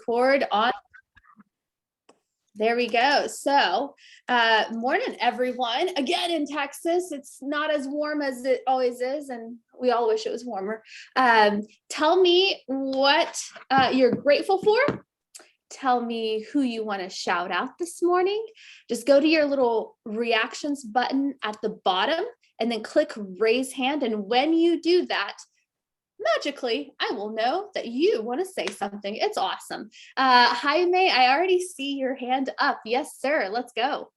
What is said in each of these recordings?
record on. There we go. So, morning, everyone. Again, in Texas, it's not as warm as it always is, and we all wish it was warmer. Tell me what you're grateful for. Tell me who you want to shout out this morning. Just go to your little reactions button at the bottom and then click raise hand. And when you do that, magically, I will know that you want to say something. It's awesome. Jaime, I already see your hand up. Yes, sir. Let's go.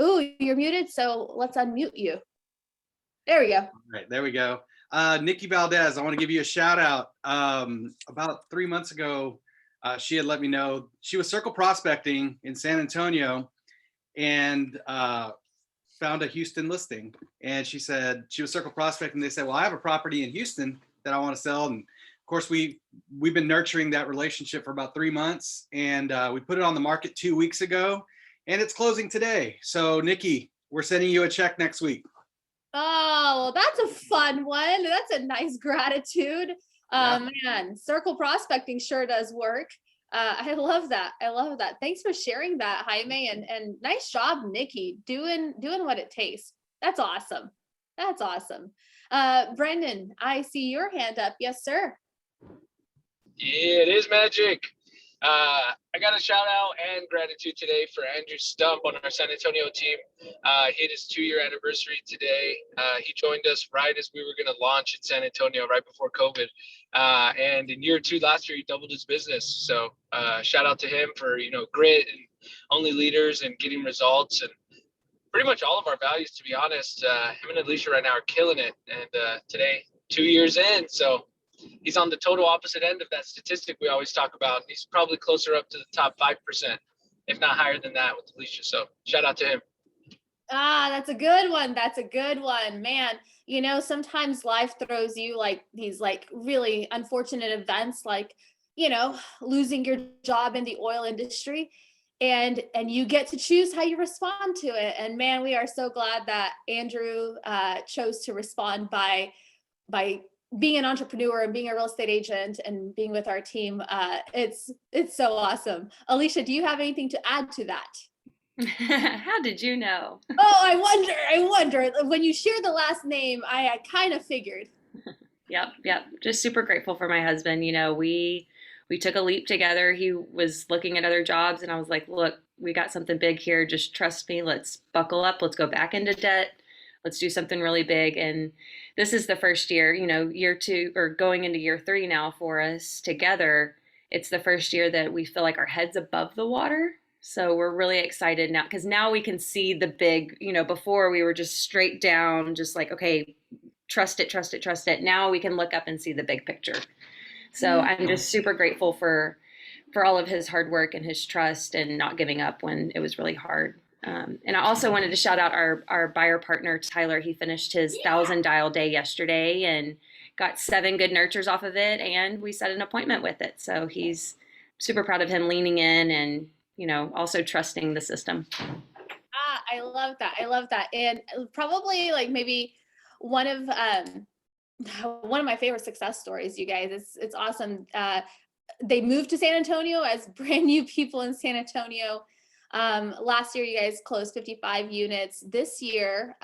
Ooh, you're muted, so let's unmute you. There we go. All right, there we go. Nikki Valdez, I want to give you a shout out. About 3 months ago, she had let me know she was circle prospecting in San Antonio and found a Houston listing. And she said she was circle prospecting. They said, well, I have a property in Houston that I want to sell. And of course, we've been nurturing that relationship for about 3 months. And we put it on the market 2 weeks ago and it's closing today. So Nikki, we're sending you a check next week. Oh, that's a fun one. That's a nice gratitude. Man, circle prospecting sure does work. I love that. I love that. Thanks for sharing that, Jaime, and nice job, Nikki, doing what it takes. That's awesome. That's awesome. Brendan, I see your hand up. Yes, sir. Yeah, it is magic. I got a shout out and gratitude today for Andrew Stump on our San Antonio team. Hit his 2-year anniversary today. He joined us right as we were going to launch in San Antonio right before COVID. And in year 2 last year, he doubled his business. So shout out to him for, grit and only leaders and getting results and pretty much all of our values, to be honest. Him and Alicia right now are killing it. And today, 2 years in, so he's on the total opposite end of that statistic we always talk about. He's probably closer up to the top 5%, if not higher than that with Alicia. So shout out to him. That's a good one. That's a good one, man. Sometimes life throws you like these really unfortunate events, like, losing your job in the oil industry. And you get to choose how you respond to it. And man, we are so glad that Andrew chose to respond by being an entrepreneur and being a real estate agent and being with our team. It's so awesome. Alicia, do you have anything to add to that? How did you know? Oh, I wonder. When you share the last name, I kind of figured. Yep. Just super grateful for my husband. We took a leap together. He was looking at other jobs and I was like, look, we got something big here. Just trust me. Let's buckle up. Let's go back into debt. Let's do something really big. And this is the first year, year 2 or going into year 3 now for us together. It's the first year that we feel like our head's above the water. So we're really excited now because now we can see the big, before we were just straight down, just like, okay, trust it. Now we can look up and see the big picture. So I'm just super grateful for all of his hard work and his trust and not giving up when it was really hard. And I also wanted to shout out our buyer partner, Tyler. He finished his 1,000 dial day yesterday and got 7 good nurtures off of it. And we set an appointment with it. So he's super proud of him leaning in and, also trusting the system. I love that. And probably maybe one of my favorite success stories, you guys. It's awesome. They moved to San Antonio as brand new people in San Antonio. Last year, you guys closed 55 units. This year,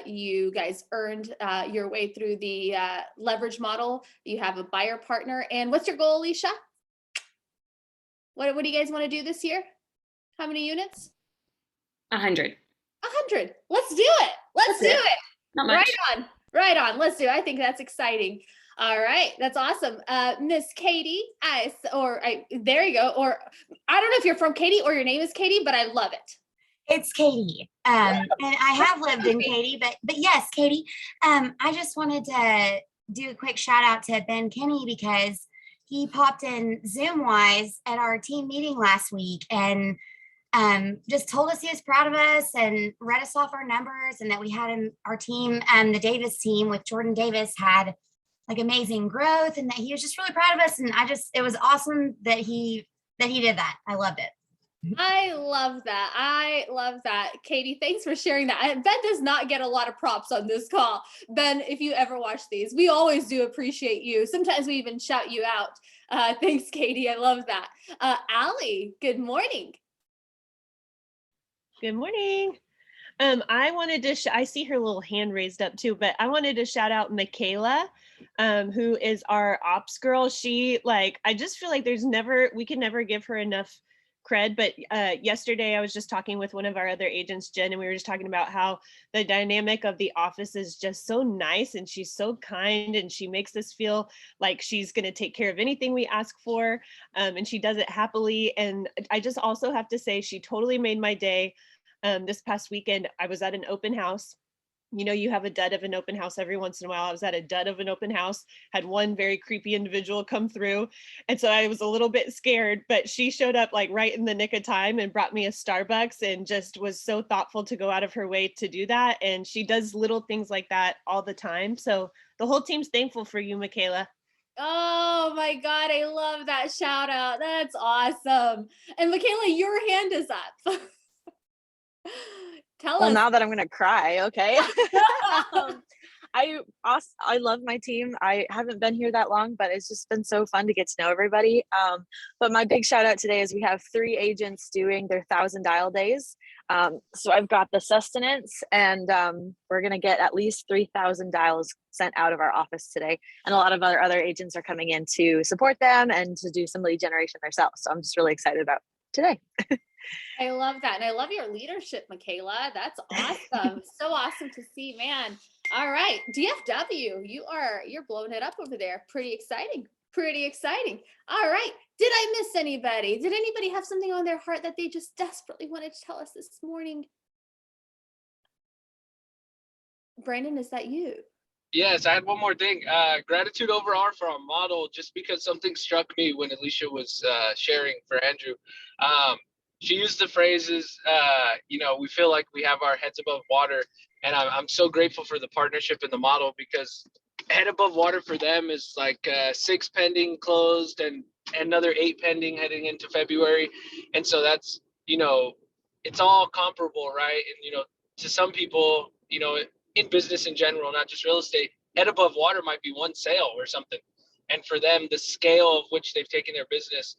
you guys earned your way through the leverage model. You have a buyer partner. And what's your goal, Alicia? What do you guys want to do this year? How many units? 100. 100. Let's do it. Let's do it. Not much. Right on. Let's do it. I think that's exciting. All right. That's awesome. Miss Katie, there you go. Or I don't know if you're from Katy or your name is Katie, but I love it. It's Katie. And I have lived in Katy, but yes, Katie. I just wanted to do a quick shout out to Ben Kinney because he popped in Zoom wise at our team meeting last week and just told us he was proud of us and read us off our numbers and that we had our team, the Davis team with Jordan Davis had amazing growth and that he was just really proud of us. And it was awesome that he did that. I loved it. I love that. I love that. Katie, thanks for sharing that. Ben does not get a lot of props on this call. Ben, if you ever watch these, we always do appreciate you. Sometimes we even shout you out. Thanks, Katie. I love that. Allie, good morning. Good morning. I wanted to, I see her little hand raised up too, but I wanted to shout out Michaela, who is our ops girl. She I just feel like we can never give her enough cred. But yesterday I was just talking with one of our other agents, Jen, and we were just talking about how the dynamic of the office is just so nice, and she's so kind, and she makes us feel like she's going to take care of anything we ask for, and she does it happily. And I just also have to say, she totally made my day. This past weekend, I was at an open house. You know, you have a dud of an open house every once in a while. I was at a dud of an open house, had one very creepy individual come through. And so I was a little bit scared, but she showed up right in the nick of time and brought me a Starbucks, and just was so thoughtful to go out of her way to do that. And she does little things like that all the time. So the whole team's thankful for you, Michaela. Oh my God, I love that shout out. That's awesome. And Michaela, your hand is up. Tell Well, us. now that I'm gonna cry, okay. I love my team. I haven't been here that long, but it's just been so fun to get to know everybody. But my big shout out today is we have 3 agents doing their 1,000 dial days. So I've got the sustenance, and we're gonna get at least 3,000 dials sent out of our office today. And a lot of other agents are coming in to support them and to do some lead generation themselves. So I'm just really excited about today. I love that. And I love your leadership, Michaela. That's awesome. So awesome to see, man. All right. DFW, you're blowing it up over there. Pretty exciting. Pretty exciting. All right. Did I miss anybody? Did anybody have something on their heart that they just desperately wanted to tell us this morning? Brandon, is that you? Yes, I had one more thing. Gratitude overall for our model, just because something struck me when Alicia was sharing for Andrew. She used the phrases, we feel like we have our heads above water. And I'm so grateful for the partnership in the model, because head above water for them is 6 pending closed and another 8 pending heading into February. And so that's, it's all comparable, right? And, to some people, in business in general, not just real estate, head above water might be 1 sale or something. And for them, the scale of which they've taken their business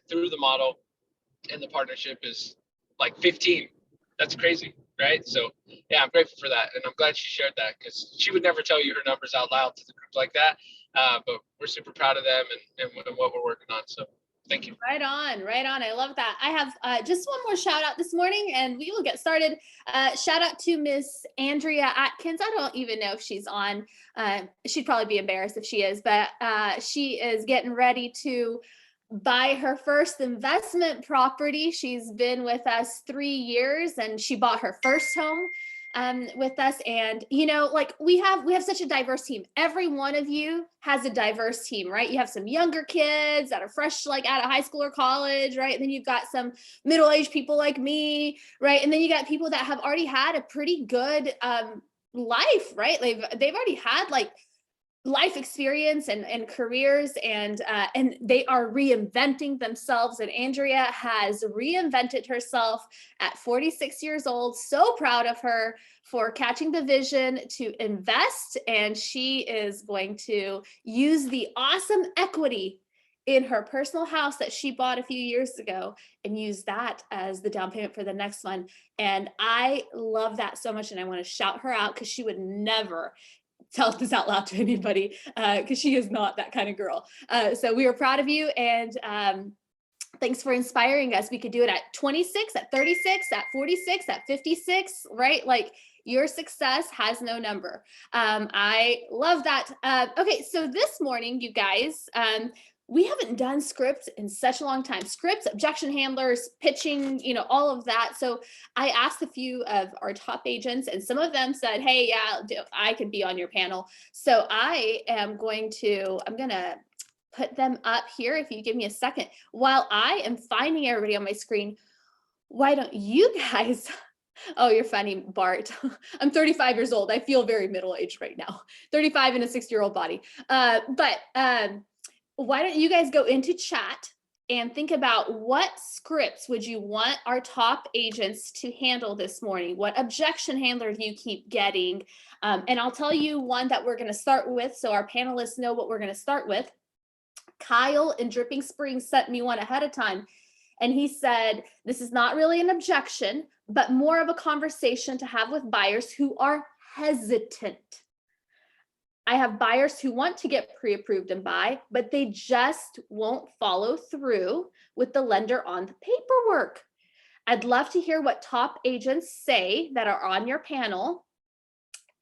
through the model and the partnership is 15. That's crazy, right? So yeah, I'm grateful for that. And I'm glad she shared that, because she would never tell you her numbers out loud to the group like that. But we're super proud of them and what we're working on. So thank you. Right on, right on. I love that. I have just one more shout out this morning, and we will get started. Shout out to Miss Andrea Atkins. I don't even know if she's on. She'd probably be embarrassed if she is, but she is getting ready to buy her first investment property. She's been with us 3 years, and she bought her first home with us. And we have such a diverse team. Every one of you has a diverse team, right? You have some younger kids that are fresh out of high school or college, right? And then you've got some middle-aged people like me, right? And then you got people that have already had a pretty good life, right? They've already had life experience and careers, and they are reinventing themselves. And Andrea has reinvented herself at 46 years old. So proud of her for catching the vision to invest. And she is going to use the awesome equity in her personal house that she bought a few years ago and use that as the down payment for the next one. And I love that so much. And I want to shout her out, because she would never tell this out loud to anybody, because she is not that kind of girl. So we are proud of you, and thanks for inspiring us. We could do it at 26, at 36, at 46, at 56, right? Your success has no number. I love that. Okay, so this morning, you guys, we haven't done scripts in such a long time. Scripts, objection handlers, pitching, all of that. So I asked a few of our top agents, and some of them said, hey, yeah, I could be on your panel. So I'm going to put them up here. If you give me a second, while I am finding everybody on my screen, why don't you guys... Oh, you're funny, Bart. I'm 35 years old. I feel very middle-aged right now. 35 in a 60-year-old body. But why don't you guys go into chat and think about what scripts would you want our top agents to handle this morning? What objection handler do you keep getting? And I'll tell you one that we're going to start with so our panelists know what we're going to start with. Kyle in Dripping Springs sent me one ahead of time. And he said, this is not really an objection, but more of a conversation to have with buyers who are hesitant. I have buyers who want to get pre-approved and buy, but they just won't follow through with the lender on the paperwork. I'd love to hear what top agents say that are on your panel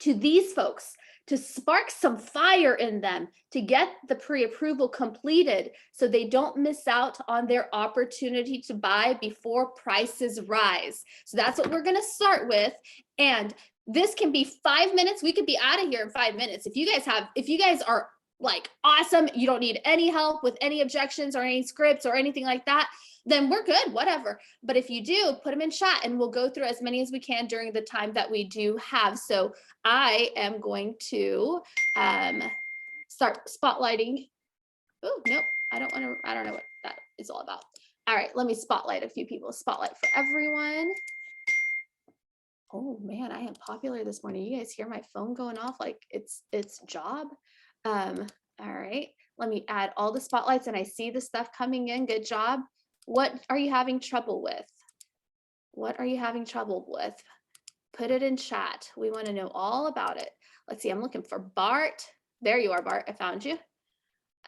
to these folks, to spark some fire in them, to get the pre-approval completed so they don't miss out on their opportunity to buy before prices rise. So that's what we're going to start with. And this can be 5 minutes. We could be out of here in 5 minutes. If you guys are like awesome, you don't need any help with any objections or any scripts or anything like that, then we're good, whatever. But if you do, put them in chat and we'll go through as many as we can during the time that we do have. So I am going to start spotlighting. Oh, nope, I don't know what that is all about. All right, let me spotlight a few people. Spotlight for everyone. Oh man, I am popular this morning. You guys hear my phone going off like it's job. All right, let me add all the spotlights and I see the stuff coming in. Good job. What are you having trouble with? What are you having trouble with? Put it in chat. We want to know all about it. Let's see, I'm looking for Bart. There you are, Bart. I found you.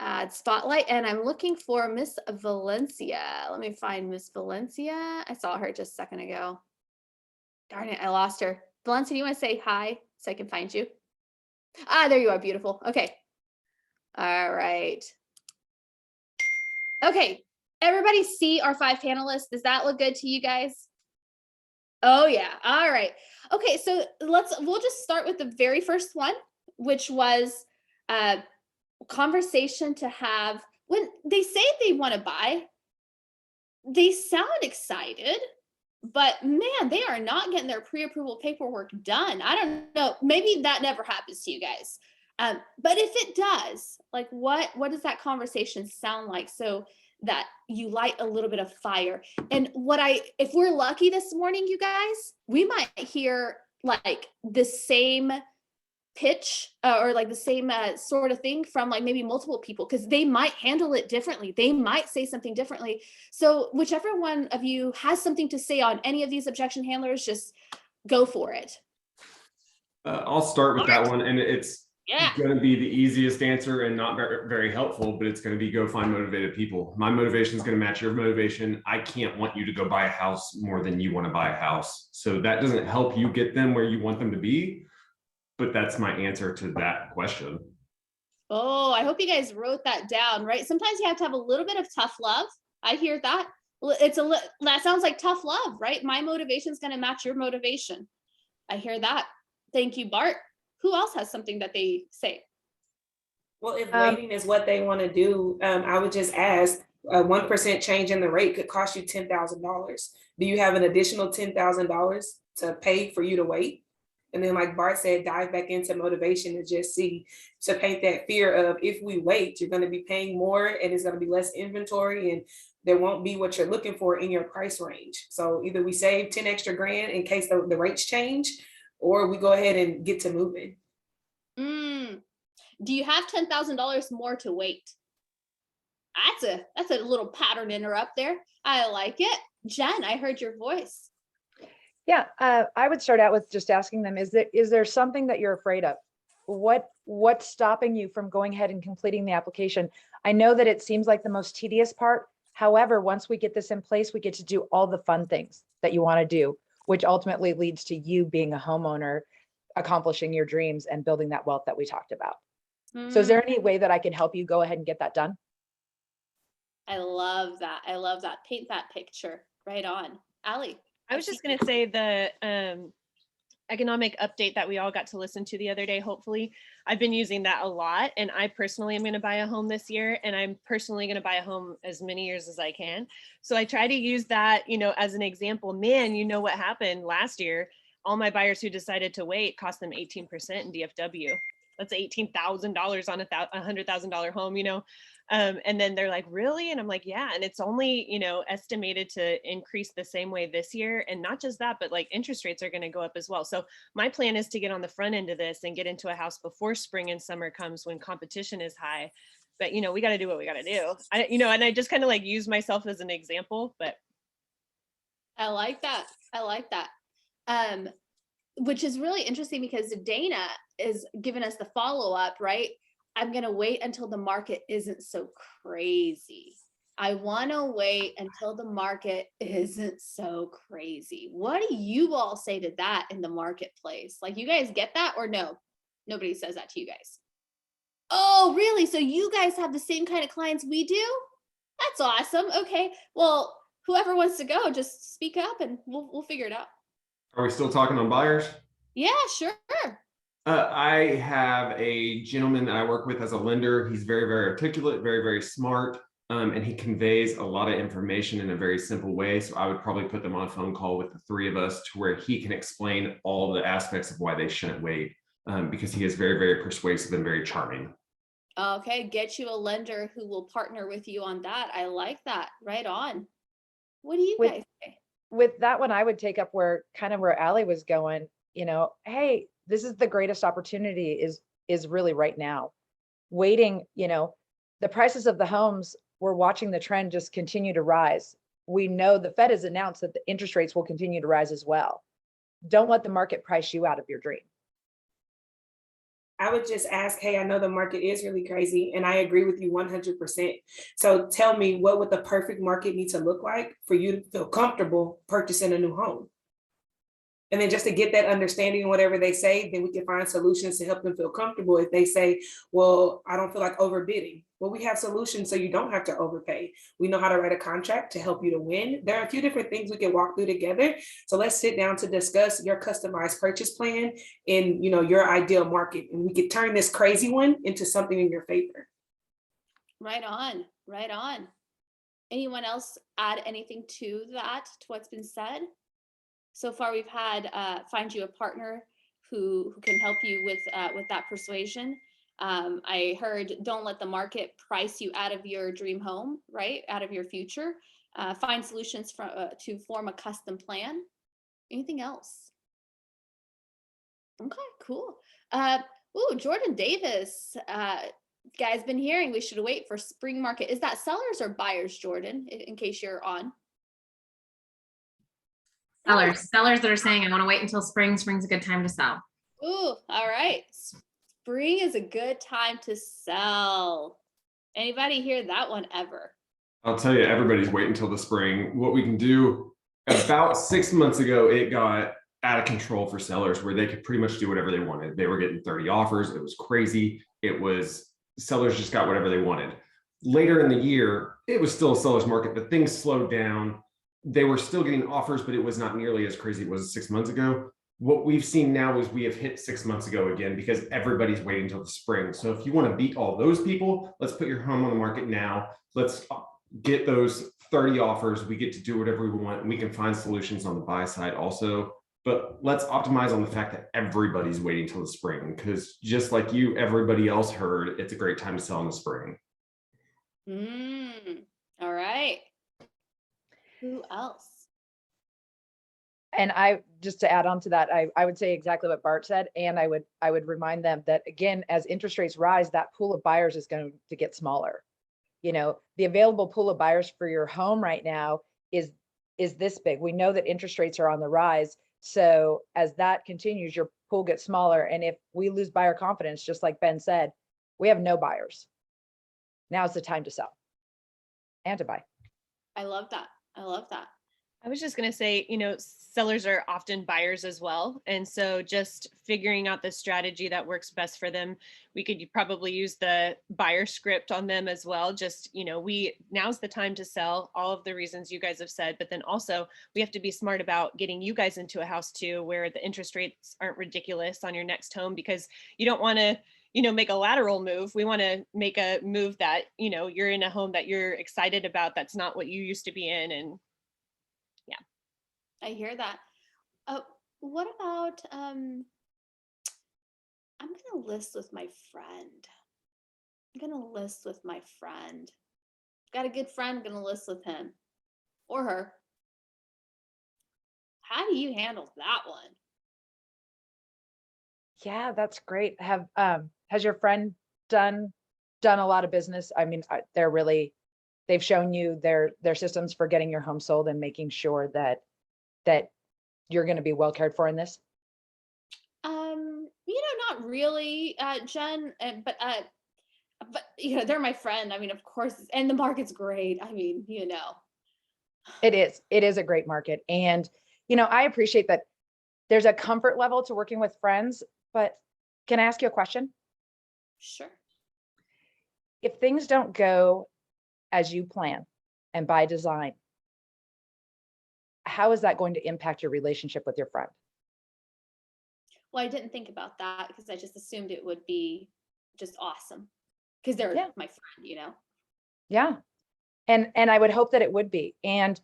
Add spotlight, and I'm looking for Miss Valencia. Let me find Miss Valencia. I saw her just a second ago. Darn it, I lost her. Valencia, do you want to say hi so I can find you? Ah, there you are, beautiful. Okay. All right. Okay, everybody see our 5 panelists? Does that look good to you guys? Oh yeah, all right. Okay, so we'll just start with the very first one, which was a conversation to have when they say they want to buy. They sound excited, but man, they are not getting their pre-approval paperwork done. I don't know, maybe that never happens to you guys. But if it does, like what does that conversation sound like so that you light a little bit of fire? And if we're lucky this morning, you guys, we might hear like the same pitch or like the same sort of thing from like maybe multiple people, because they might handle it differently. They might say something differently. So whichever one of you has something to say on any of these objection handlers, just go for it. I'll start with that one, and it's Yeah. going to be the easiest answer and not very, very helpful, but it's going to be go find motivated people. My motivation is going to match your motivation. I can't want you to go buy a house more than you want to buy a house. So that doesn't help you get them where you want them to be, but that's my answer to that question. Oh, I hope you guys wrote that down, right? Sometimes you have to have a little bit of tough love. I hear that. That sounds like tough love, right? My motivation is going to match your motivation. I hear that. Thank you, Bart. Who else has something that they say? Well, if waiting is what they want to do, I would just ask, a 1% change in the rate could cost you $10,000. Do you have an additional $10,000 to pay for you to wait? And then like Bart said, dive back into motivation and just see, to paint that fear of, if we wait, you're going to be paying more and it's going to be less inventory and there won't be what you're looking for in your price range. So either we save 10 extra grand in case the rates change, or we go ahead and get to moving. Do you have $10,000 more to wait? That's a little pattern interrupt there. I like it. Jen, I heard your voice. Yeah, I would start out with just asking them, is there something that you're afraid of? What's stopping you from going ahead and completing the application? I know that it seems like the most tedious part. However, once we get this in place, we get to do all the fun things that you want to do, which ultimately leads to you being a homeowner, accomplishing your dreams and building that wealth that we talked about. So is there any way that I can help you go ahead and get that done? I love that. I love that. Paint that picture. Right on. Allie. I was just going to say the economic update that we all got to listen to the other day, hopefully. I've been using that a lot, and I personally am going to buy a home this year, and I'm personally going to buy a home as many years as I can. So I try to use that, as an example. Man, you know what happened last year? All my buyers who decided to wait cost them 18% in DFW. That's $18,000 on a $100,000 home, And then they're like, really? And I'm like, yeah. And it's only, estimated to increase the same way this year. And not just that, but like interest rates are going to go up as well. So my plan is to get on the front end of this and get into a house before spring and summer comes when competition is high. But, we got to do what we got to do. And I just kind of like use myself as an example, but. I like that. I like that. Which is really interesting because Dana is giving us the follow-up, right? I'm going to wait until the market isn't so crazy. I want to wait until the market isn't so crazy. What do you all say to that in the marketplace? Like, you guys get that or no? Nobody says that to you guys. Oh, really? So you guys have the same kind of clients we do? That's awesome. Okay. Well, whoever wants to go, just speak up and we'll figure it out. Are we still talking on buyers? Yeah, sure. I have a gentleman that I work with as a lender. He's very, very articulate, very, very smart, and he conveys a lot of information in a very simple way. So I would probably put them on a phone call with the three of us to where he can explain all the aspects of why they shouldn't wait, because he is very, very persuasive and very charming. Okay, get you a lender who will partner with you on that. I like that. Right on. What do you guys say? With that one, I would take up where Allie was going, hey, this is the greatest opportunity is really right now. Waiting, the prices of the homes, we're watching the trend just continue to rise. We know the Fed has announced that the interest rates will continue to rise as well. Don't let the market price you out of your dream. I would just ask, hey, I know the market is really crazy and I agree with you 100%. So tell me, what would the perfect market need to look like for you to feel comfortable purchasing a new home? And then just to get that understanding of whatever they say, then we can find solutions to help them feel comfortable. If they say, well, I don't feel like overbidding. Well, we have solutions so you don't have to overpay. We know how to write a contract to help you to win. There are a few different things we can walk through together. So let's sit down to discuss your customized purchase plan in, your ideal market. And we could turn this crazy one into something in your favor. Right on, right on. Anyone else add anything to that, to what's been said? So far, we've had find you a partner who can help you with that persuasion. I heard don't let the market price you out of your dream home, right? Out of your future. Find solutions to form a custom plan. Anything else? Okay, cool. Jordan Davis, guys, been hearing we should wait for spring market. Is that sellers or buyers, Jordan? In case you're on. Sellers that are saying, I want to wait until spring. Spring's a good time to sell. Ooh, all right. Spring is a good time to sell. Anybody hear that one ever? I'll tell you, everybody's waiting until the spring. What we can do, about 6 months ago, it got out of control for sellers where they could pretty much do whatever they wanted. They were getting 30 offers. It was crazy. Sellers just got whatever they wanted. Later in the year, it was still a seller's market, but things slowed down. They were still getting offers, but it was not nearly as crazy as it was 6 months ago. What we've seen now is we have hit 6 months ago again because everybody's waiting until the spring. So if you want to beat all those people, let's put your home on the market now. Let's get those 30 offers. We get to do whatever we want, and we can find solutions on the buy side also. But let's optimize on the fact that everybody's waiting till the spring, because just like you, everybody else heard, it's a great time to sell in the spring. All right. Who else? And just to add on to that, I would say exactly what Bart said. And I would remind them that, again, as interest rates rise, that pool of buyers is going to get smaller. The available pool of buyers for your home right now is this big. We know that interest rates are on the rise. So as that continues, your pool gets smaller. And if we lose buyer confidence, just like Ben said, we have no buyers. Now's the time to sell and to buy. I love that. I love that. I was just going to say, sellers are often buyers as well. And so just figuring out the strategy that works best for them. We could probably use the buyer script on them as well. Just, now's the time to sell, all of the reasons you guys have said, but then also we have to be smart about getting you guys into a house too, where the interest rates aren't ridiculous on your next home, because you don't want to make a lateral move. We want to make a move that, you're in a home that you're excited about. That's not what you used to be in. And yeah. I hear that. What about, I'm going to list with my friend. I'm gonna list with my friend. Got a good friend, gonna list with him or her. How do you handle that one? Yeah, that's great. Has your friend done a lot of business? I mean, they've shown you their systems for getting your home sold and making sure that you're going to be well cared for in this? Not really, Jen, but they're my friend. I mean, of course, and the market's great. I mean, It is a great market. And, I appreciate that there's a comfort level to working with friends, but can I ask you a question? Sure. If things don't go as you plan and by design, how is that going to impact your relationship with your friend? Well, I didn't think about that because I just assumed it would be just awesome because they're Yeah. my friend. Yeah. And I would hope that it would be. And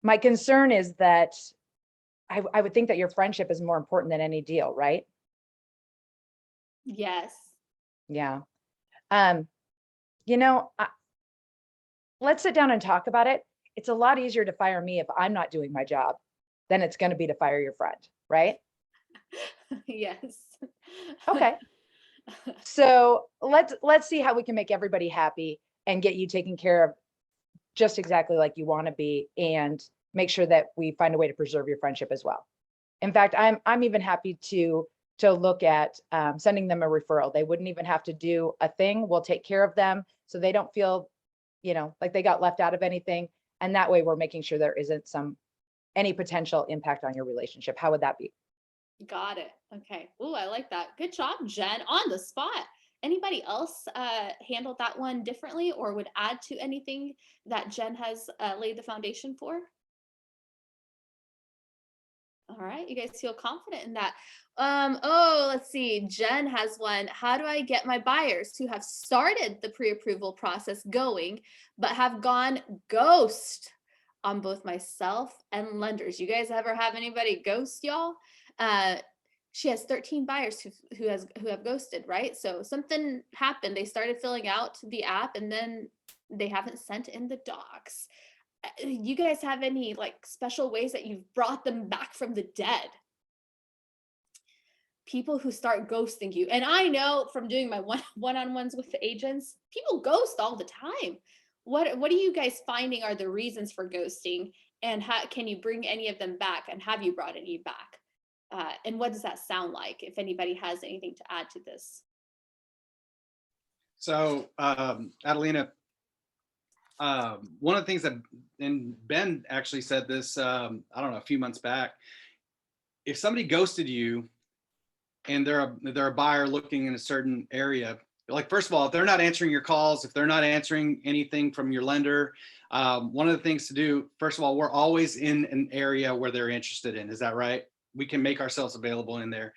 my concern is that I would think that your friendship is more important than any deal, right? Yes. Yeah. Um, let's sit down and talk about it. It's a lot easier to fire me if I'm not doing my job than it's going to be to fire your friend, right? Yes. Okay. So let's see how we can make everybody happy and get you taken care of just exactly like you want to be, and make sure that we find a way to preserve your friendship as well. In fact, I'm even happy to look at sending them a referral. They wouldn't even have to do a thing. We'll take care of them so they don't feel, like they got left out of anything. And that way we're making sure there isn't any potential impact on your relationship. How would that be? Got it. Okay. Ooh, I like that. Good job, Jen. On the spot. Anybody else handled that one differently or would add to anything that Jen has laid the foundation for? All right, you guys feel confident in that. Let's see. Jen has one. How do I get my buyers who have started the pre-approval process going, but have gone ghost on both myself and lenders? You guys ever have anybody ghost y'all? She has 13 buyers who have ghosted, right? So something happened. They started filling out the app and then they haven't sent in the docs. You guys have any like special ways that you've brought them back from the dead? People who start ghosting you. And I know from doing my one-on-ones with the agents, people ghost all the time. What are you guys finding are the reasons for ghosting, and how can you bring any of them back, and have you brought any back? And what does that sound like, if anybody has anything to add to this? So, Adelina, one of the things that, and Ben actually said this, I don't know, a few months back, if somebody ghosted you and they're a buyer looking in a certain area, like, first of all, if they're not answering your calls, if they're not answering anything from your lender, one of the things to do, first of all, we're always in an area where they're interested in. Is that right? We can make ourselves available in there.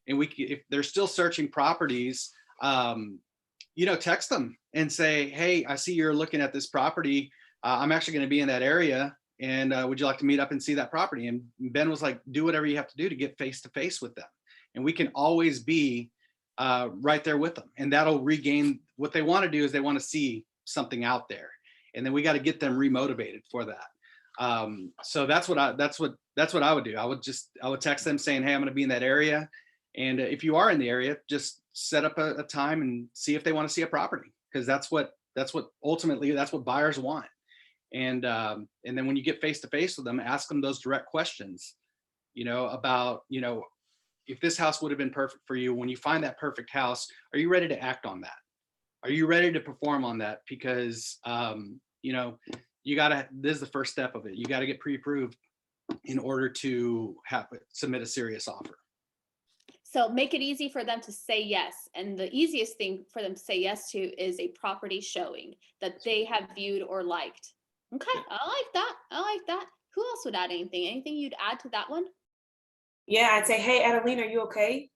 And if they're still searching properties, text them and say, hey, I see you're looking at this property. I'm actually going to be in that area. And would you like to meet up and see that property? And Ben was like, do whatever you have to do to get face to face with them. And we can always be right there with them. And that'll regain what they want to do. Is they want to see something out there. And then we got to get them remotivated for that. So that's what I would do. I would text them saying, hey, I'm going to be in that area. And if you are in the area, just set up a time and see if they want to see a property, because that's what ultimately that's what buyers want. And then when you get face to face with them, ask them those direct questions, about, if this house would have been perfect for you, when you find that perfect house, are you ready to act on that? Are you ready to perform on that? Because, this is the first step of it. You got to get pre-approved in order to submit a serious offer. So make it easy for them to say yes. And the easiest thing for them to say yes to is a property showing that they have viewed or liked. Okay, I like that. Who else would add anything? Anything you'd add to that one? Yeah, I'd say, hey, Adelina, are you okay?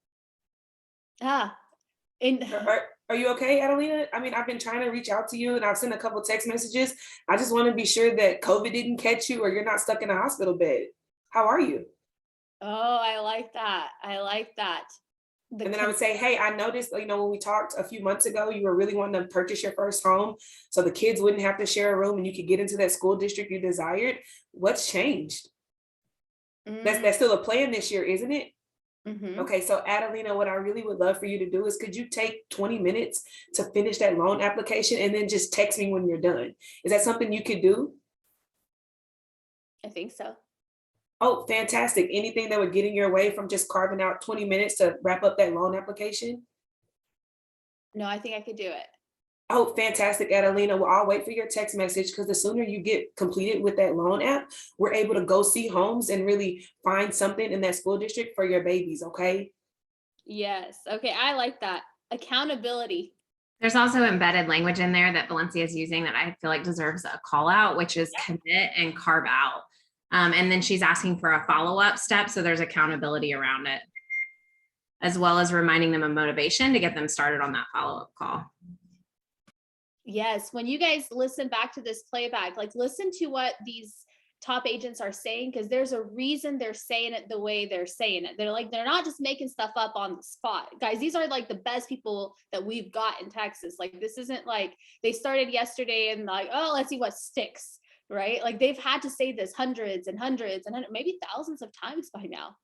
Are you okay, Adelina? I mean, I've been trying to reach out to you and I've sent a couple text messages. I just want to be sure that COVID didn't catch you or you're not stuck in a hospital bed. How are you? Oh, I like that. And then I would say, hey, I noticed, you know, when we talked a few months ago, you were really wanting to purchase your first home so the kids wouldn't have to share a room and you could get into that school district you desired. What's changed? That's still a plan this year, isn't it? Okay, so Adelina, what I really would love for you to do is, could you take 20 minutes to finish that loan application and then just text me when you're done? Is that something you could do? I think so. Oh, fantastic. Anything that would get in your way from just carving out 20 minutes to wrap up that loan application? No, I think I could do it. Oh, fantastic, Adelina. Well, I'll wait for your text message, because the sooner you get completed with that loan app, we're able to go see homes and really find something in that school district for your babies, okay? Yes. Okay, I like that. Accountability. There's also embedded language in there that Valencia is using that I feel like deserves a call out, which is commit and carve out. And then she's asking for a follow-up step. So there's accountability around it, as well as reminding them of motivation to get them started on that follow-up call. Yes. When you guys listen back to this playback, like listen to what these top agents are saying, because there's a reason they're saying it the way they're saying it. They're not just making stuff up on the spot. Guys, these are like the best people that we've got in Texas. Like, this isn't like they started yesterday and like, oh, let's see what sticks. Right? Like, they've had to say this hundreds and hundreds and maybe thousands of times by now.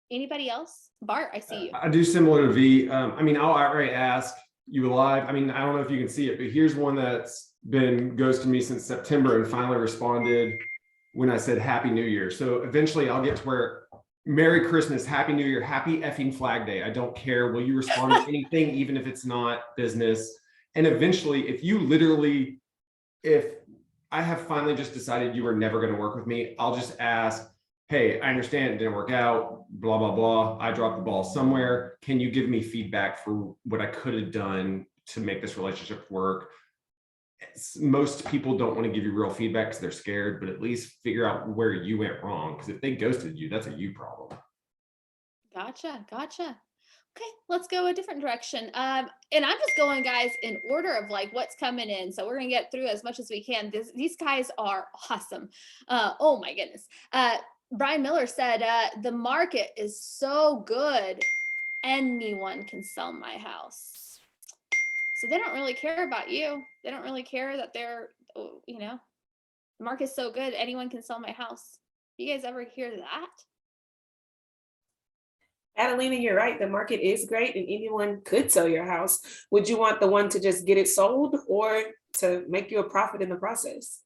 Anybody else? Bart, I see you. I do similar to V. I mean, I'll outright ask you live. I mean, I don't know if you can see it, but here's one that's been ghosting me since September and finally responded when I said Happy New Year. So eventually I'll get to where Merry Christmas, Happy New Year, Happy effing Flag Day. I don't care. Will you respond to anything, even if it's not business? And eventually, if I have finally just decided you are never going to work with me, I'll just ask, hey, I understand it didn't work out, blah, blah, blah. I dropped the ball somewhere. Can you give me feedback for what I could have done to make this relationship work? Most people don't want to give you real feedback because they're scared, but at least figure out where you went wrong. Because if they ghosted you, that's a you problem. Gotcha. Okay, let's go a different direction. And I'm just going, guys, in order of like what's coming in. So we're gonna get through as much as we can. These guys are awesome. Oh my goodness. Brian Miller said, the market is so good, anyone can sell my house. So they don't really care about you. They don't really care that they're, you know, the market's so good, anyone can sell my house. You guys ever hear that? Adelina, you're right. The market is great and anyone could sell your house. Would you want the one to just get it sold or to make you a profit in the process?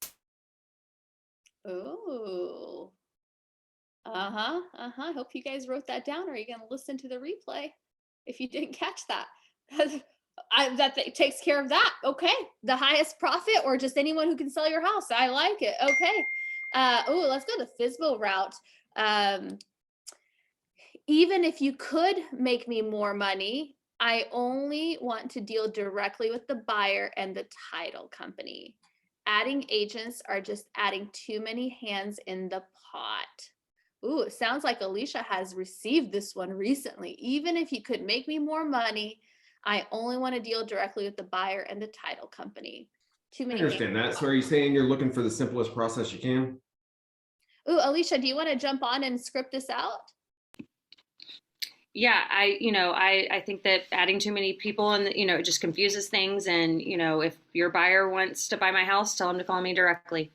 Oh. I hope you guys wrote that down, or you're going to listen to the replay if you didn't catch that. That takes care of that. Okay. The highest profit or just anyone who can sell your house. I like it. Okay. Let's go the FSBO route. Even if you could make me more money, I only want to deal directly with the buyer and the title company. Adding agents are just adding too many hands in the pot. Ooh, it sounds like Alicia has received this one recently. Even if you could make me more money, I only want to deal directly with the buyer and the title company. Too many. I understand that. So are you saying you're looking for the simplest process you can? Ooh, Alicia, do you want to jump on and script this out? Yeah, I think that adding too many people and, it just confuses things. And, if your buyer wants to buy my house, tell them to call me directly.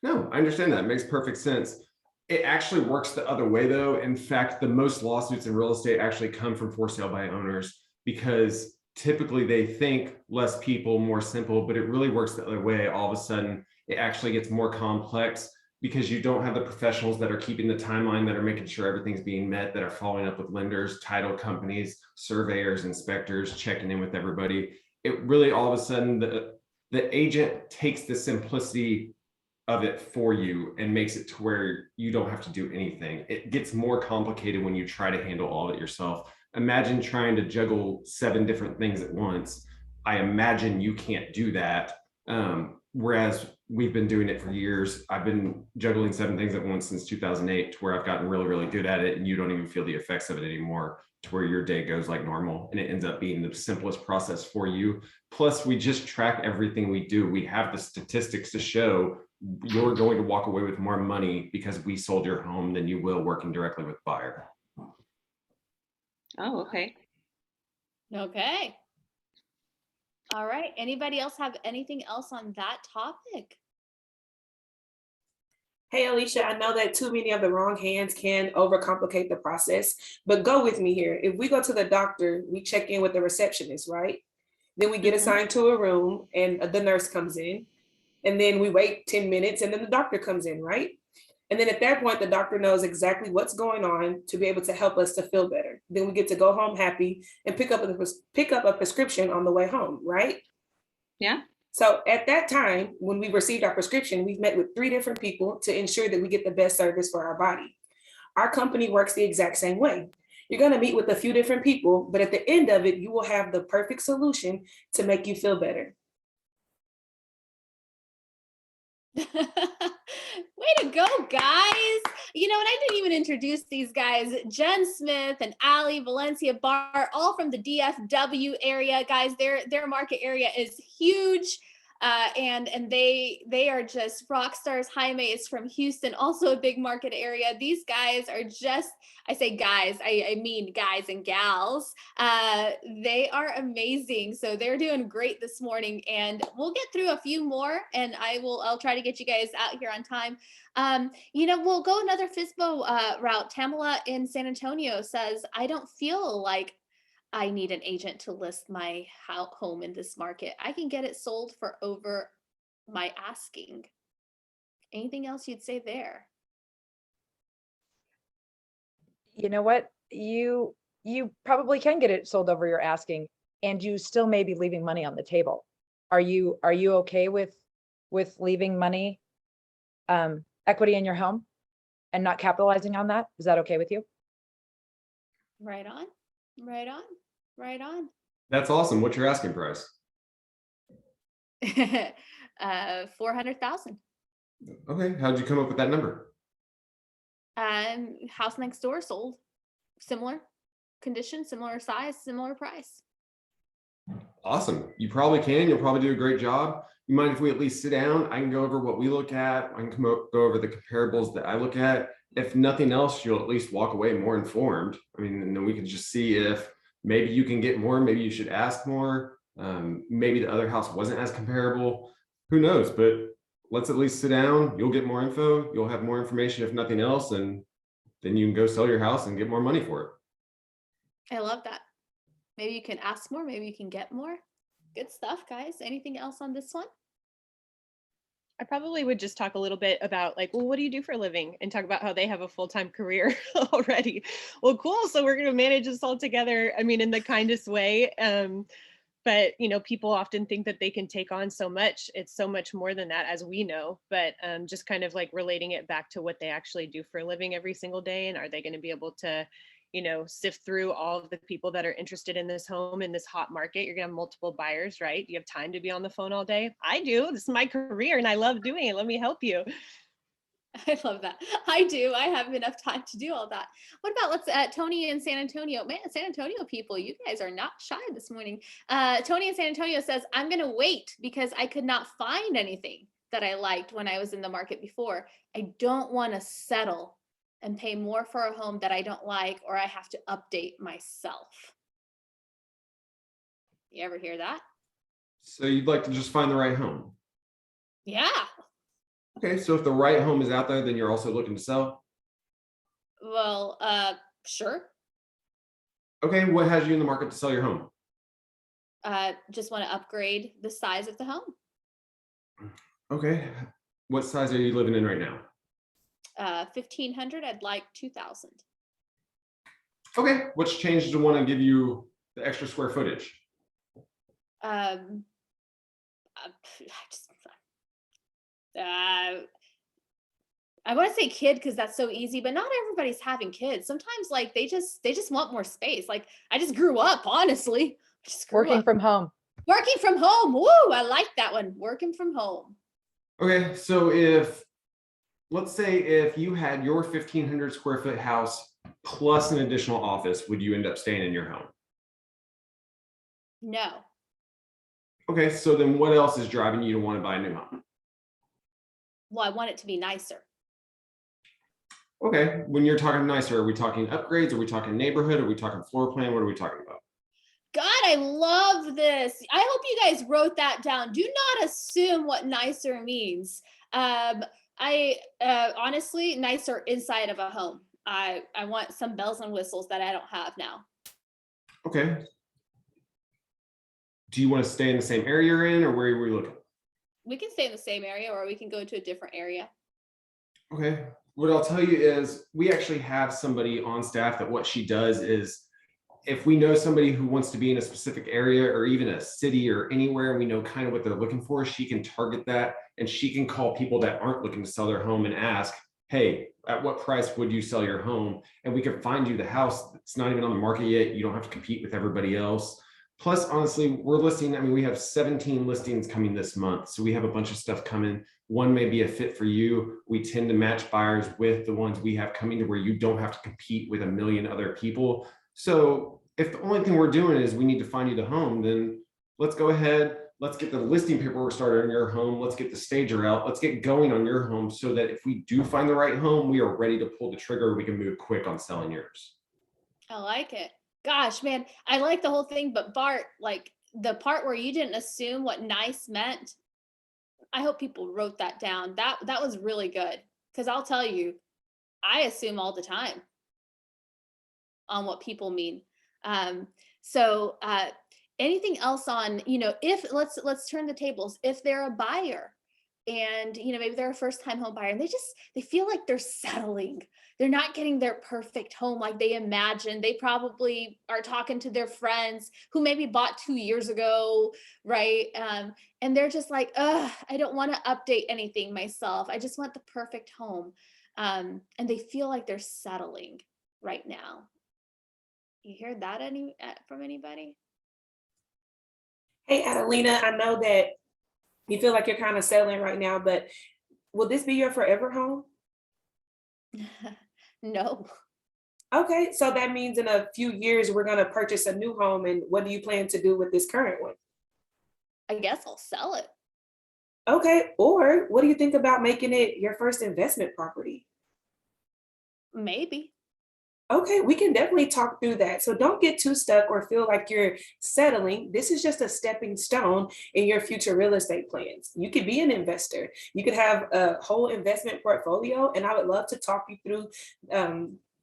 No, I understand that. It makes perfect sense. It actually works the other way, though. In fact, the most lawsuits in real estate actually come from for sale by owners, because typically they think less people, more simple, but it really works the other way. All of a sudden, it actually gets more complex because you don't have the professionals that are keeping the timeline, that are making sure everything's being met, that are following up with lenders, title companies, surveyors, inspectors, checking in with everybody. It really, all of a sudden, the agent takes the simplicity of it for you and makes it to where you don't have to do anything. It gets more complicated when you try to handle all of it yourself. Imagine trying to juggle 7 different things at once. I imagine you can't do that. Whereas we've been doing it for years. I've been juggling 7 things at once since 2008, to where I've gotten really, really good at it, and you don't even feel the effects of it anymore, to where your day goes like normal, and it ends up being the simplest process for you. Plus, we just track everything we do. We have the statistics to show you're going to walk away with more money because we sold your home than you will working directly with buyer. Oh, okay. Okay. All right. Anybody else have anything else on that topic? Hey, Alicia, I know that too many of the wrong hands can overcomplicate the process, but go with me here. If we go to the doctor, we check in with the receptionist, right? Then we get assigned to a room and the nurse comes in. And then we wait 10 minutes and then the doctor comes in, right? And then at that point, the doctor knows exactly what's going on to be able to help us to feel better. Then we get to go home happy and pick up a prescription on the way home, right? Yeah. So at that time, when we received our prescription, we've met with 3 different people to ensure that we get the best service for our body. Our company works the exact same way. You're going to meet with a few different people, but at the end of it, you will have the perfect solution to make you feel better. Way to go, guys. You know, and I didn't even introduce these guys. Jen Smith and Ali Valencia Bar, all from the DFW area. Guys, their market area is huge. And they are just rock stars. Jaime is from Houston, also a big market area. These guys are just, I say guys, I mean guys and gals. They are amazing. So they're doing great this morning, and we'll get through a few more, and I'll try to get you guys out here on time. You know, we'll go another FISBO route. Tamala in San Antonio says, I don't feel like I need an agent to list my home in this market. I can get it sold for over my asking. Anything else you'd say there? You know what? You probably can get it sold over your asking, and you still may be leaving money on the table. Are you okay with leaving money, equity in your home and not capitalizing on that? Is that okay with you? Right on. Right on. Right on. That's awesome. What's your asking price? 400,000. Okay. How'd you come up with that number? House next door sold. Similar condition, similar size, similar price. Awesome. You probably can. You'll probably do a great job. You mind if we at least sit down? I can go over what we look at. I can go over the comparables that I look at. If nothing else, you'll at least walk away more informed. I mean, and then we can just see if maybe you can get more, maybe you should ask more. Maybe the other house wasn't as comparable. Who knows? But let's at least sit down. You'll get more info. You'll have more information, if nothing else, and then you can go sell your house and get more money for it. I love that. Maybe you can ask more, maybe you can get more. Good stuff, guys. Anything else on this one? I probably would just talk a little bit about like, well, what do you do for a living? And talk about how they have a full-time career already. Well, cool. So we're going to manage this all together. I mean, in the kindest way. But, you know, people often think that they can take on so much. It's so much more than that, as we know, but just kind of like relating it back to what they actually do for a living every single day. And are they going to be able to, you know, sift through all of the people that are interested in this home in this hot market? You're gonna have multiple buyers, right? You have time to be on the phone all day? I do. This is my career and I love doing it. Let me help you. I love that. I do. I have enough time to do all that. What about Tony in San Antonio? Man, San Antonio people, you guys are not shy this morning. Tony in San Antonio says, I'm going to wait because I could not find anything that I liked when I was in the market before. I don't want to settle and pay more for a home that I don't like, or I have to update myself. You ever hear that? So you'd like to just find the right home? Yeah. Okay, so if the right home is out there, then you're also looking to sell? Well, sure. Okay, what has you in the market to sell your home? Just want to upgrade the size of the home. Okay, what size are you living in right now? 1,500, I'd like 2,000. Okay, what's changed to want to give you the extra square footage? I want to say kid because that's so easy, but not everybody's having kids. Sometimes like they just want more space. Like I just grew up, honestly. Working from home. Working from home. Woo, I like that one. Working from home. Okay, so let's say if you had your 1,500 square foot house plus an additional office, would you end up staying in your home? No. Okay, so then what else is driving you to want to buy a new home? Well, I want it to be nicer. Okay, when you're talking nicer, are we talking upgrades? Are we talking neighborhood? Are we talking floor plan? What are we talking about? God, I love this. I hope you guys wrote that down. Do not assume what nicer means. I honestly, nicer inside of a home. I want some bells and whistles that I don't have now. Okay. Do you want to stay in the same area you're in, or where are we looking? We can stay in the same area, or we can go to a different area. Okay. What I'll tell you is we actually have somebody on staff that what she does is if we know somebody who wants to be in a specific area or even a city or anywhere, we know kind of what they're looking for, she can target that and she can call people that aren't looking to sell their home and ask, hey, at what price would you sell your home? And we can find you the house that's not even on the market yet. You don't have to compete with everybody else. Plus, honestly, we're listing, I mean, we have 17 listings coming this month. So we have a bunch of stuff coming. One may be a fit for you. We tend to match buyers with the ones we have coming to where you don't have to compete with a million other people. So if the only thing we're doing is we need to find you the home, then let's go ahead. Let's get the listing paperwork started on your home. Let's get the stager out. Let's get going on your home so that if we do find the right home, we are ready to pull the trigger. We can move quick on selling yours. I like it. Gosh, man, I like the whole thing, but Bart, like the part where you didn't assume what nice meant, I hope people wrote that down. That was really good. Because I'll tell you, I assume all the time on what people mean. So anything else on, if let's turn the tables, if they're a buyer and maybe they're a first-time home buyer and they feel like they're settling, they're not getting their perfect home like they imagined. They probably are talking to their friends who maybe bought 2 years ago, right? And they're just like, I don't want to update anything myself. I just want the perfect home. And they feel like they're settling right now. You hear that from anybody? Hey, Adelina, I know that you feel like you're kind of settling right now, but will this be your forever home? No. Okay, so that means in a few years, we're going to purchase a new home. And what do you plan to do with this current one? I guess I'll sell it. Okay, or what do you think about making it your first investment property? Maybe. Okay, we can definitely talk through that. So don't get too stuck or feel like you're settling. This is just a stepping stone in your future real estate plans. You could be an investor. You could have a whole investment portfolio, and I would love to talk you through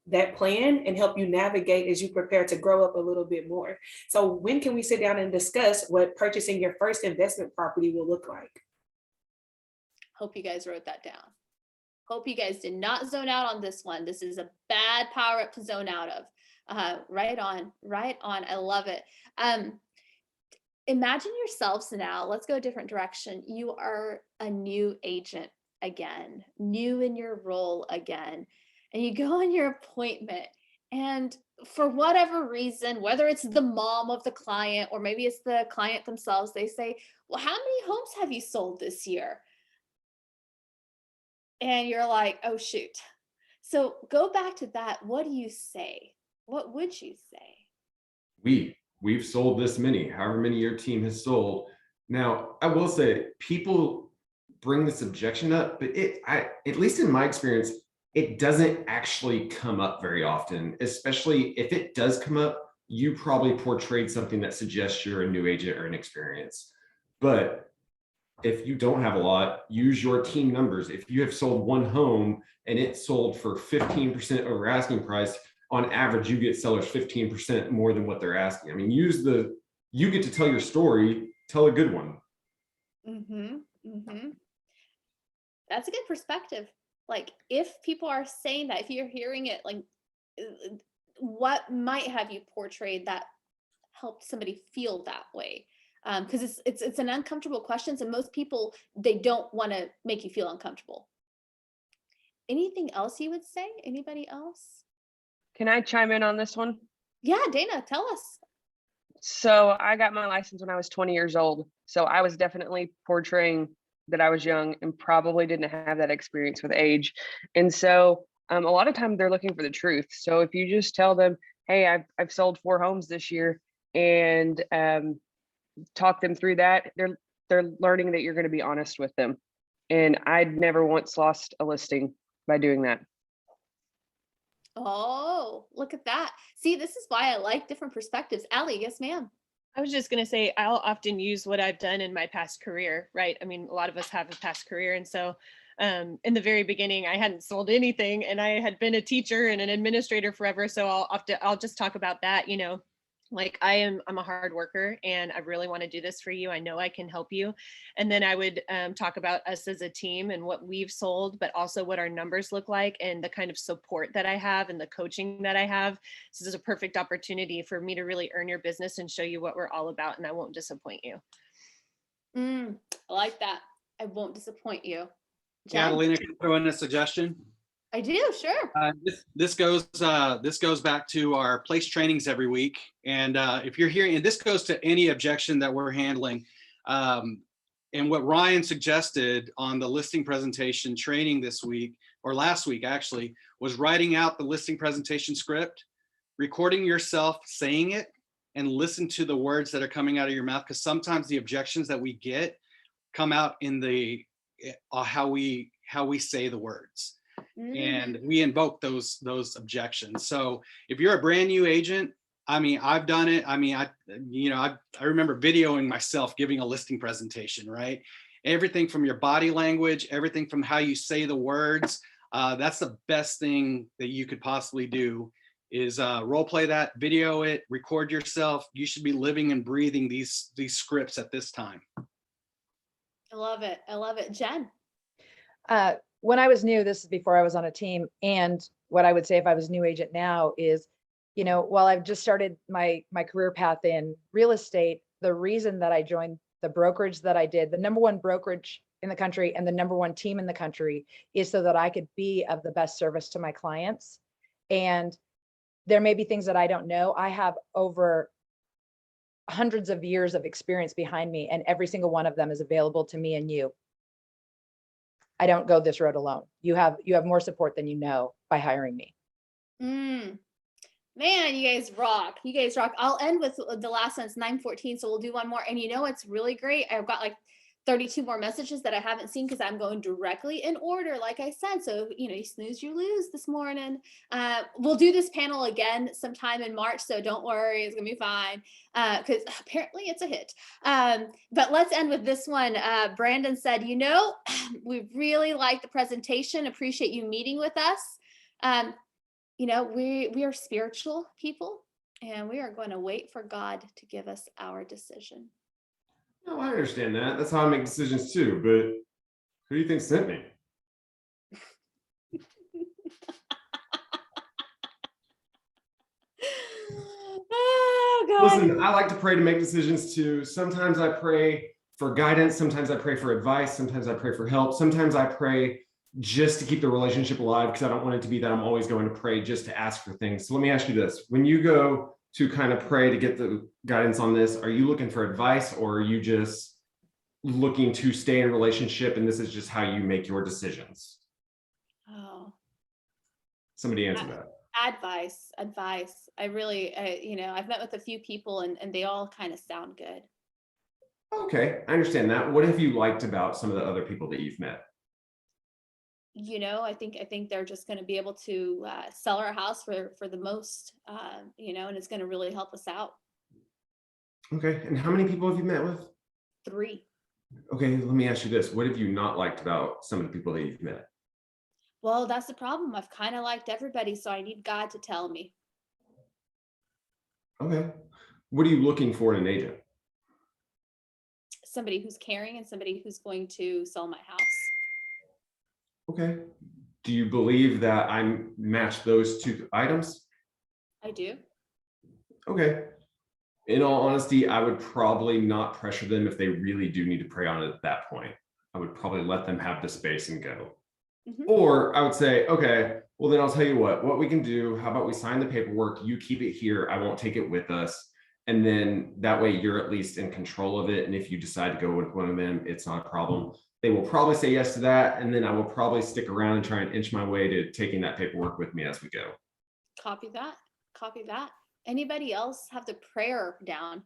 that plan and help you navigate as you prepare to grow up a little bit more. So when can we sit down and discuss what purchasing your first investment property will look like? Hope you guys wrote that down. Hope you guys did not zone out on this one. This is a bad power up to zone out of. Right on, right on. I love it. Imagine yourselves now. Let's go a different direction. You are a new agent again, new in your role again, and you go on your appointment. And for whatever reason, whether it's the mom of the client or maybe it's the client themselves, they say, well, how many homes have you sold this year? And you're like, oh, shoot. So go back to that. What do you say? What would you say? We've sold this many, however many your team has sold. Now, I will say people bring this objection up, but at least in my experience, it doesn't actually come up very often, especially if it does come up, you probably portrayed something that suggests you're a new agent or inexperienced. But if you don't have a lot, use your team numbers. If you have sold one home and it sold for 15% over asking price, on average, you get sellers 15% more than what they're asking. I mean, you get to tell your story, tell a good one. That's a good perspective. Like if people are saying that, if you're hearing it, like what might have you portrayed that helped somebody feel that way? Because it's an uncomfortable question. So most people, they don't want to make you feel uncomfortable. Anything else you would say? Anybody else? Can I chime in on this one? Yeah, Dana, tell us. So I got my license when I was 20 years old. So I was definitely portraying that I was young and probably didn't have that experience with age. And so a lot of times they're looking for the truth. So if you just tell them, hey, I've sold 4 homes this year, and talk them through that, they're learning that you're going to be honest with them. And I'd never once lost a listing by doing that. Oh, look at that. See, this is why I like different perspectives. Allie, yes, ma'am. I was just going to say, I'll often use what I've done in my past career, right? I mean, a lot of us have a past career. And so in the very beginning, I hadn't sold anything and I had been a teacher and an administrator forever. So I'll just talk about that, you know, like I'm a hard worker and I really want to do this for you. I know I can help you. And then I would talk about us as a team and what we've sold, but also what our numbers look like and the kind of support that I have and the coaching that I have. This is a perfect opportunity for me to really earn your business and show you what we're all about, and I won't disappoint you. I like that. I won't disappoint you. Jen? Catalina, can I throw in a suggestion? I do, sure. This goes back to our place trainings every week, and if you're hearing, and this goes to any objection that we're handling, and what Ryan suggested on the listing presentation training this week, or last week actually, was writing out the listing presentation script, recording yourself saying it, and listen to the words that are coming out of your mouth, because sometimes the objections that we get come out in the how we say the words. And we invoke those objections. So if you're a brand new agent, I mean, I've done it. I mean, I remember videoing myself giving a listing presentation, right? Everything from your body language, everything from how you say the words. That's the best thing that you could possibly do is role play that, video it, record yourself. You should be living and breathing these scripts at this time. I love it. I love it. Jen? When I was new, this is before I was on a team. And what I would say if I was new agent now is, you know, while I've just started my career path in real estate, the reason that I joined the brokerage that I did, the #1 brokerage in the country and the #1 team in the country, is so that I could be of the best service to my clients. And there may be things that I don't know. I have over hundreds of years of experience behind me, and every single one of them is available to me and you. I don't go this road alone. You have more support than you know by hiring me. Man, you guys rock. You guys rock. I'll end with the last one. It's 9:14, so we'll do one more. And you know, it's really great. I've got like 32 more messages that I haven't seen because I'm going directly in order, like I said. So, you know, you snooze, you lose this morning. We'll do this panel again sometime in March, so don't worry, it's gonna be fine, because apparently it's a hit. But let's end with this one. Brandon said, you know, we really like the presentation, appreciate you meeting with us. You know, we are spiritual people, and we are going to wait for God to give us our decision. No, I understand that. That's how I make decisions too. But who do you think sent me? Oh, God. Listen, I like to pray to make decisions too. Sometimes I pray for guidance. Sometimes I pray for advice. Sometimes I pray for help. Sometimes I pray just to keep the relationship alive because I don't want it to be that I'm always going to pray just to ask for things. So let me ask you this. When you go to kind of pray to get the guidance on this, are you looking for advice, or are you just looking to stay in a relationship and this is just how you make your decisions? Oh, Somebody answer that. advice. I really, you know, I've met with a few people and they all kind of sound good. Okay, I understand that. What have you liked about some of the other people that you've met? You know, I think they're just going to be able to sell our house for the most, you know, and it's going to really help us out. Okay, and how many people have you met with? 3. Okay, let me ask you this. What have you not liked about some of the people that you've met? Well, that's the problem. I've kind of liked everybody, so I need God to tell me. Okay, what are you looking for in an agent? Somebody who's caring and somebody who's going to sell my house. Okay, do you believe that I match those 2 items? I do. Okay. In all honesty, I would probably not pressure them if they really do need to pray on it at that point. I would probably let them have the space and go. Or I would say, okay, well then I'll tell you what we can do. How about we sign the paperwork? You keep it here. I won't take it with us. And then that way you're at least in control of it. And if you decide to go with one of them, it's not a problem. They will probably say yes to that. And then I will probably stick around and try and inch my way to taking that paperwork with me as we go. Copy that. Copy that. Anybody else have the prayer down?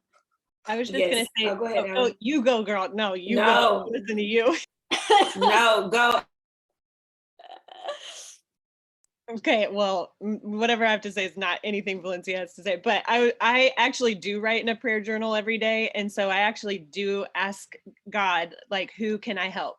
I was just gonna say, go ahead, oh, you go, girl. No, you go. Listen to you. No, go. Okay, well, whatever I have to say is not anything Valencia has to say, but I actually do write in a prayer journal every day. And so I actually do ask God, like, who can I help?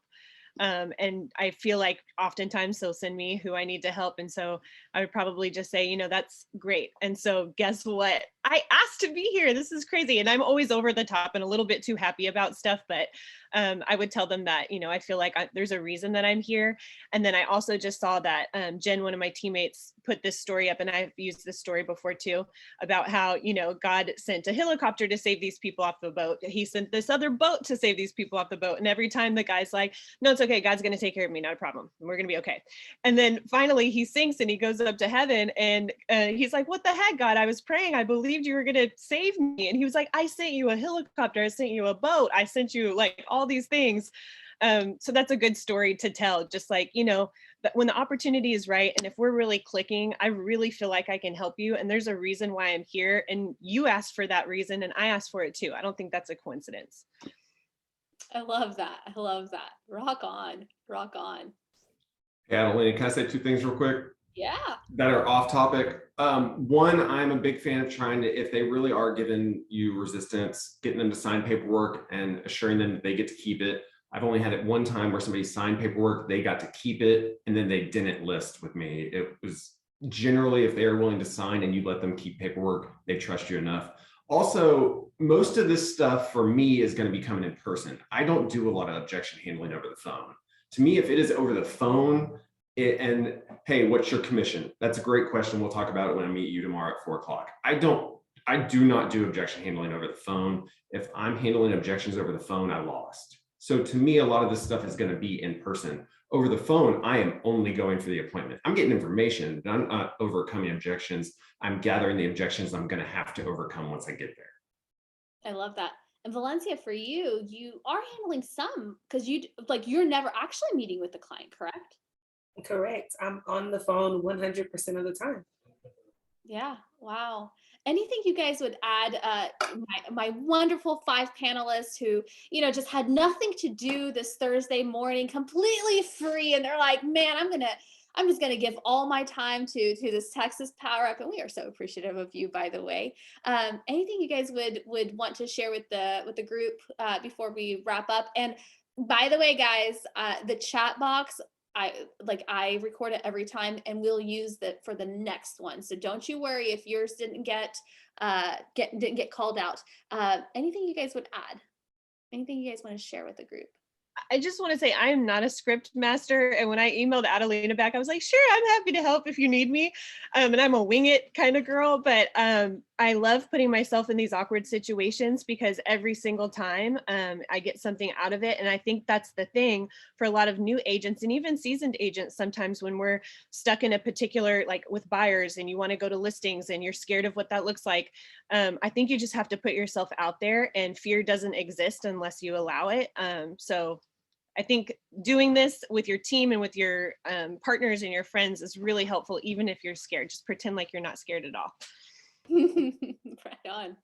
And I feel like oftentimes he'll send me who I need to help. And so I would probably just say, that's great. And so guess what? I asked to be here. This is crazy. And I'm always over the top and a little bit too happy about stuff. But I would tell them that, I feel like there's a reason that I'm here. And then I also just saw that Jen, one of my teammates, put this story up, and I've used this story before too, about how, God sent a helicopter to save these people off the boat. He sent this other boat to save these people off the boat. And every time the guy's like, no, it's okay. God's going to take care of me. Not a problem. We're going to be okay. And then finally he sinks and he goes up to heaven, and he's like, what the heck, God? I was praying. I believed you were going to save me. And he was like, I sent you a helicopter. I sent you a boat. I sent you like all these things. So that's a good story to tell. Just like, that when the opportunity is right, and if we're really clicking, I really feel like I can help you. And there's a reason why I'm here. And you asked for that reason, and I asked for it too. I don't think that's a coincidence. I love that. I love that. Rock on. Rock on. Yeah, Adelina, can I say 2 things real quick? Yeah. That are off topic. One, I'm a big fan of trying to, if they really are giving you resistance, getting them to sign paperwork and assuring them that they get to keep it. I've only had it one time where somebody signed paperwork, they got to keep it, and then they didn't list with me. It was generally, if they are willing to sign and you let them keep paperwork, they trust you enough. Also, most of this stuff for me is going to be coming in person. I don't do a lot of objection handling over the phone. To me, if it is over the phone, and hey, what's your commission? That's a great question. We'll talk about it when I meet you tomorrow at 4:00. I do not do objection handling over the phone. If I'm handling objections over the phone, I lost. So to me, a lot of this stuff is going to be in person. Over the phone, I am only going for the appointment. I'm getting information, but I'm not overcoming objections. I'm gathering the objections I'm going to have to overcome once I get there. I love that. And Valencia, for you, you are handling some, because you're never actually meeting with the client, correct? Correct. I'm on the phone 100% of the time. Yeah. Wow. Anything you guys would add? My wonderful 5 panelists who, just had nothing to do this Thursday morning, completely free, and they're like, man, I'm just gonna give all my time to this Texas Power Up, and we are so appreciative of you, by the way. Anything you guys would want to share with the group before we wrap up? And by the way, guys, the chat box, I record it every time, and we'll use that for the next one. So don't you worry if yours didn't get called out. Anything you guys would add? Anything you guys want to share with the group? I just want to say I am not a script master. And when I emailed Adelina back, I was like, sure, I'm happy to help if you need me. And I'm a wing it kind of girl, but I love putting myself in these awkward situations because every single time I get something out of it. And I think that's the thing for a lot of new agents and even seasoned agents. Sometimes when we're stuck in a particular, like with buyers and you want to go to listings and you're scared of what that looks like. I think you just have to put yourself out there, and fear doesn't exist unless you allow it. So I think doing this with your team and with your partners and your friends is really helpful, even if you're scared. Just pretend like you're not scared at all. Right on.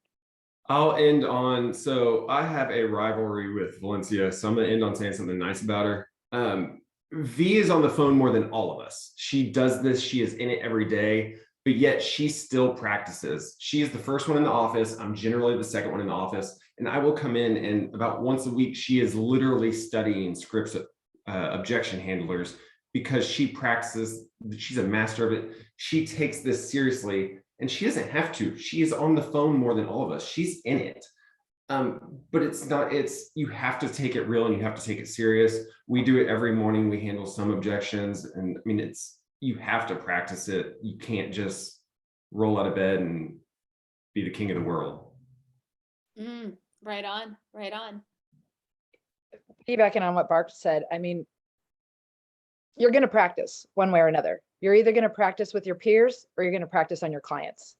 I'll end on, so I have a rivalry with Valencia, so I'm going to end on saying something nice about her. V is on the phone more than all of us. She does this, she is in it every day, but yet she still practices. She is the first one in the office. I'm generally the second one in the office. And I will come in, and about once a week, she is literally studying scripts of objection handlers because she practices. She's a master of it. She takes this seriously, and she doesn't have to. She is on the phone more than all of us. She's in it. But you have to take it real and you have to take it serious. We do it every morning. We handle some objections. And I mean, you have to practice it. You can't just roll out of bed and be the king of the world. Right on, right on. Piggybacking on what Bart said, I mean, you're going to practice one way or another. You're either going to practice with your peers or you're going to practice on your clients.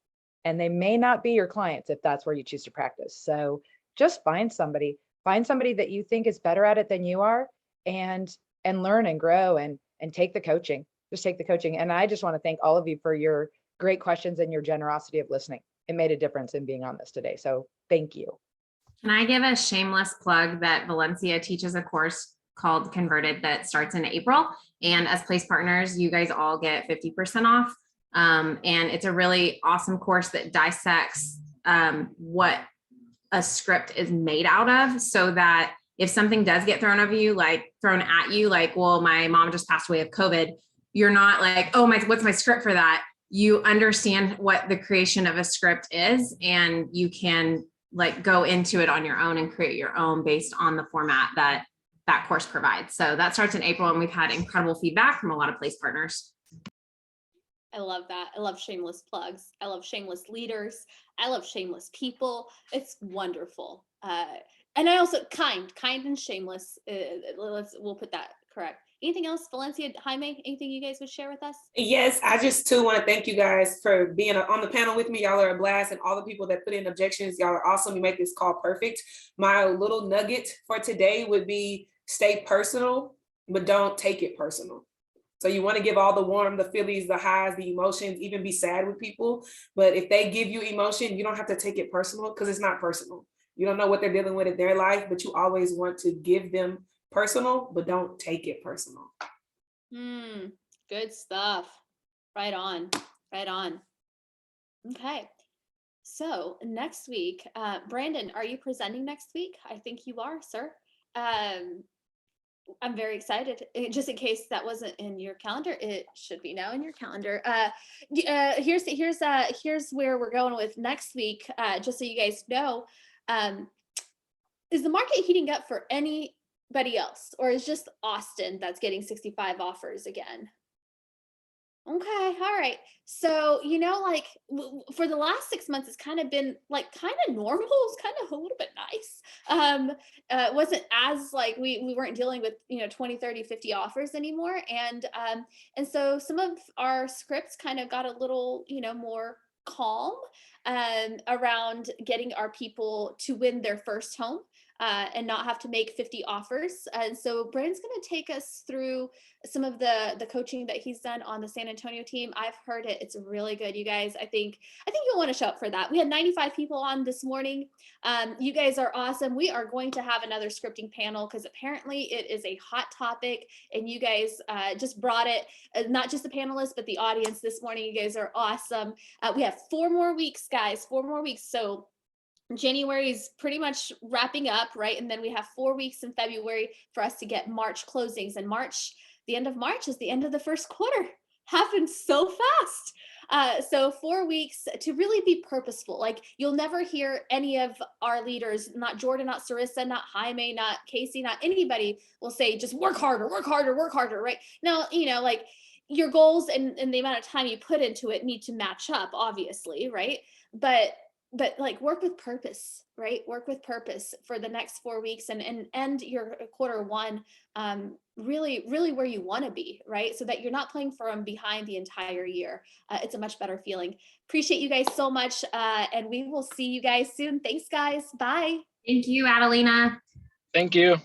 And they may not be your clients if that's where you choose to practice. So just find somebody that you think is better at it than you are, and learn and grow and take the coaching. Just take the coaching. And I just want to thank all of you for your great questions and your generosity of listening. It made a difference in being on this today. So thank you. Can I give a shameless plug that Valencia teaches a course called Converted that starts in April. And as place partners, you guys all get 50% off. And it's a really awesome course that dissects what a script is made out of, so that if something does get thrown at you, like, well, my mom just passed away of COVID, you're not like, oh my, what's my script for that? You understand what the creation of a script is, and you can like go into it on your own and create your own based on the format that that course provides. So that starts in April, and we've had incredible feedback from a lot of place partners. I love that. I love shameless plugs. I love shameless leaders. I love shameless people. It's wonderful. And I also kind and shameless. We'll put that correct. Anything else, Valencia, Jaime, anything you guys would share with us? Yes, I just too want to thank you guys for being on the panel with me. Y'all are a blast, and all the people that put in objections, y'all are awesome. You make this call perfect. My little nugget for today would be stay personal, but don't take it personal. So you want to give all the warm, the feelings, the highs, the emotions, even be sad with people. But if they give you emotion, you don't have to take it personal, because it's not personal. You don't know what they're dealing with in their life, but you always want to give them personal, but don't take it personal. Good stuff. Right on. Right on. Okay. So next week, Brandon, are you presenting next week? I think you are, sir. I'm very excited. Just in case that wasn't in your calendar, it should be now in your calendar. Here's where we're going with next week. Just so you guys know, is the market heating up for anybody else, or is just Austin that's getting 65 offers again? Okay, all right. So, like for the last 6 months, it's kind of been like kind of normal. It's kind of a little bit nice. It wasn't as like we weren't dealing with 20, 30, 50 offers anymore. And so some of our scripts kind of got a little more calm around getting our people to win their first home. And not have to make 50 offers. And so Brandon's going to take us through some of the coaching that he's done on the San Antonio team. I've heard it. It's really good, you guys. I think you'll want to show up for that. We had 95 people on this morning. You guys are awesome. We are going to have another scripting panel because apparently it is a hot topic, and you guys just brought it, not just the panelists, but the audience this morning. You guys are awesome. We have 4 more weeks, guys, 4 more weeks. So January is pretty much wrapping up, right? And then we have 4 weeks in February for us to get March closings. And the end of March is the end of the first quarter. Happened so fast. So 4 weeks to really be purposeful. Like, you'll never hear any of our leaders, not Jordan, not Sarissa, not Jaime, not Casey, not anybody will say, just work harder, right? Now, like your goals and the amount of time you put into it need to match up, obviously, right? But like work with purpose, right? Work with purpose for the next 4 weeks and end your quarter one really, really where you want to be, right? So that you're not playing from behind the entire year. It's a much better feeling. Appreciate you guys so much. And we will see you guys soon. Thanks, guys. Bye. Thank you, Adelina. Thank you.